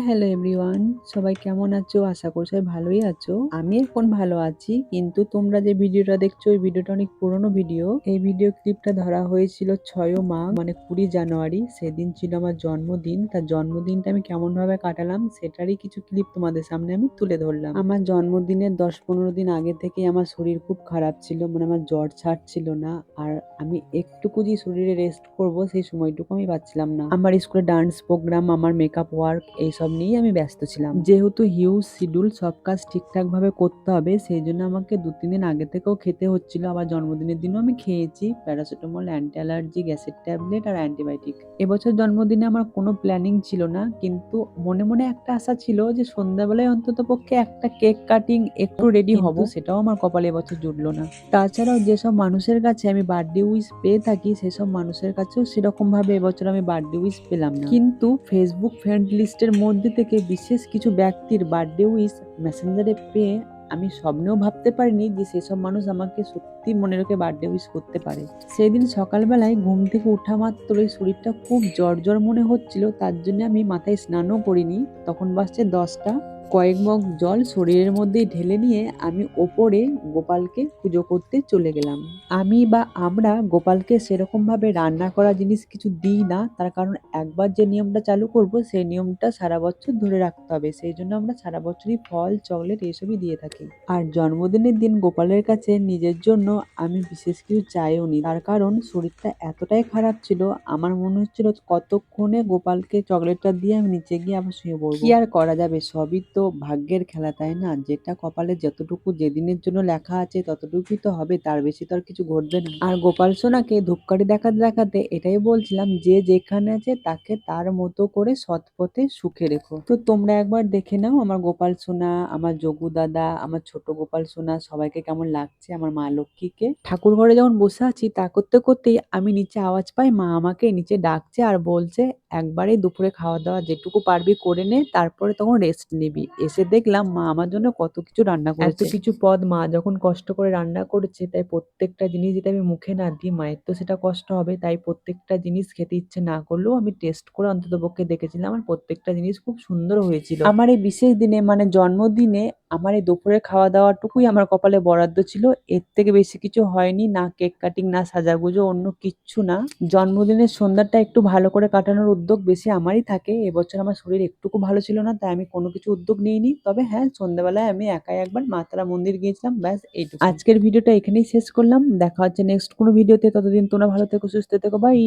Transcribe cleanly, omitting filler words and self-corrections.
Hello everyone. সবাই কেমন আছো? আশা করি সবাই ভালোই আছো। আমি এখন ভালো আছি। কিন্তু তোমরা যে ভিডিওটা দেখছো ওই ভিডিওটা অনেক পুরনো ভিডিও। এই ভিডিও ক্লিপটা ধরা হয়েছিল 6 মাঘ মানে 20 জানুয়ারি। সেদিন ছিল আমার জন্মদিন। তার জন্মদিনটা আমি কেমনভাবে কাটালাম সেটারই কিছু ক্লিপ তোমাদের সামনে আমি তুলে ধরলাম। আমার জন্মদিনের 10-15 দিন আগে থেকেই আমার শরীর খুব খারাপ ছিল। মানে আমার জ্বর ছাড়ছিল না। আর আমি একটুকু যে শরীরে রেস্ট করব সেই সময়টুকু আমি পাচ্ছিলাম না। আমার স্কুলে ডান্স প্রোগ্রাম, আমার মেকআপ ওয়ার্ক এইসব নিয়েই আমি ব্যস্ত ছিলাম। যেহেতু হিউজ শিডিউল, সব কাজ ঠিকঠাক ভাবে করতে হবে, সেই জন্য আমাকে 2-3 দিন আগে থেকেও খেতে হচ্ছিল। আবার জন্মদিনের দিনও আমি খেয়েছি প্যারাসিটামল, অ্যান্টি অ্যালার্জি, গ্যাসের ট্যাবলেট আর অ্যান্টিবায়োটিক। এবছর জন্মদিনে আমার কোনো প্ল্যানিং ছিল না, কিন্তু মনে মনে একটা আশা ছিল যে সন্ধ্যাবেলায় অন্তত পক্ষে একটা কেক কাটিং একটু রেডি হব, সেটাও আমার কপালে এবছর জুটলো না। তাছাড়াও যেসব মানুষের কাছে আমি বার্থডে উইশ পেয়ে থাকি সেসব মানুষের কাছেও সেরকম ভাবে এবছর আমি বার্থডে উইশ পেলাম না। কিন্তু ফেসবুক ফ্রেন্ড লিস্টের মধ্যে থেকে বিশেষ কিছু ব্যক্তির বার্থডে উইশ মেসেঞ্জারে পেয়ে আমি স্বপ্নেও ভাবতে পারিনি যে সেসব মানুষ আমাকে সত্যি মনে রেখে বার্থডে উইশ করতে পারে। সেদিন সকালবেলায় ঘুম থেকে ওঠা মাত্রই শরীরটা খুব জ্বর জ্বর মনে হচ্ছিল, তার জন্য আমি মাথায় স্নানও করিনি। তখন বাজছে 10টা। কয়েক মগ জল শরীরের মধ্যে ঢেলে নিয়ে আমি ওপরে গোপালকে পুজো করতে চলে গেলাম। আমি বা আমরা গোপালকে সেরকম ভাবে রান্না করা জিনিস কিছু দিই না, তার কারণ একবার যে নিয়মটা চালু করব সেই নিয়মটা সারা বছর ধরে রাখতে হবে। সেই জন্য আমরা সারা বছরই ফল, চকলেট এইসবই দিয়ে থাকি। আর জন্মদিনের দিন গোপালের কাছে নিজের জন্য আমি বিশেষ কিছু চাইও নি, তার কারণ শরীরটা এতটাই খারাপ ছিল, আমার মনে হচ্ছিল কতক্ষণে গোপালকে চকলেটটা দিয়ে আমি নিচে গিয়ে আবার শুয়ে পড়বো। কি আর করা যাবে, সবই তো ভাগ্যের খেলা, তাই না? যেটা কপালে যতটুকু যেদিনের জন্য লেখা আছে ততটুকুই তো হবে, তার বেশি তো আর কিছু ঘটবে না। আর গোপাল সোনাকে ধূপকাঠি দেখাতে দেখাতে এটাই বলছিলাম যে যেখানে আছে তাকে তার মতো করে সৎ পথে সুখে রেখো। তো তোমরা একবার দেখে নাও আমার গোপাল সোনা, আমার যোগু দাদা, আমার ছোট গোপাল সোনা সবাইকে কেমন লাগছে, আমার মা লক্ষ্মীকে। ঠাকুর ঘরে যখন বসে আছি তা করতে করতেই আমি নিচে আওয়াজ পাই, মা আমাকে নিচে ডাকছে আর বলছে একবারেই দুপুরে খাওয়া দাওয়া যেটুকু পারবি করে নে, তারপরে তখন রেস্ট নিবি। এসে দেখলাম মা আমার জন্য কত কিছু রান্না করেছে। এত কিছু পদ মা যখন কষ্ট করে রান্না করেছে, তাই প্রত্যেকটা জিনিস যদি আমি মুখে না দিই মায়ের তো সেটা কষ্ট হবে, তাই প্রত্যেকটা জিনিস খেতে ইচ্ছে না করলেও আমি টেস্ট করে অন্তত পক্ষে দেখেছিলাম, আর প্রত্যেকটা জিনিস খুব সুন্দর হয়েছিল। আমার এই বিশেষ দিনে মানে জন্মদিনে আমার এই দুপুরের খাওয়া দাওয়াটুকুই আমার কপালে বরাদ্দ ছিল, এর থেকে বেশি কিছু হয়নি, না কেক কাটিং, না সাজাগুজো, অন্য কিচ্ছু না। জন্মদিনের সন্ধ্যাটা একটু ভালো করে কাটানোর উদ্যোগ বেশি আমারই থাকে। এবছর আমার শরীর একটুকু ভালো ছিল না, তাই আমি কোনো কিছু উদ্যোগ নিইনি। তবে হ্যাঁ, সন্ধ্যাবেলায় আমি একাই একবার মা তারা মন্দির গিয়েছিলাম, ব্যাস এইটুকু। আজকের ভিডিওটা এখানেই শেষ করলাম, দেখা হচ্ছে নেক্সট কোনো ভিডিওতে। ততদিন তোমরা ভালো থেকো, সুস্থ থেকো, বাই।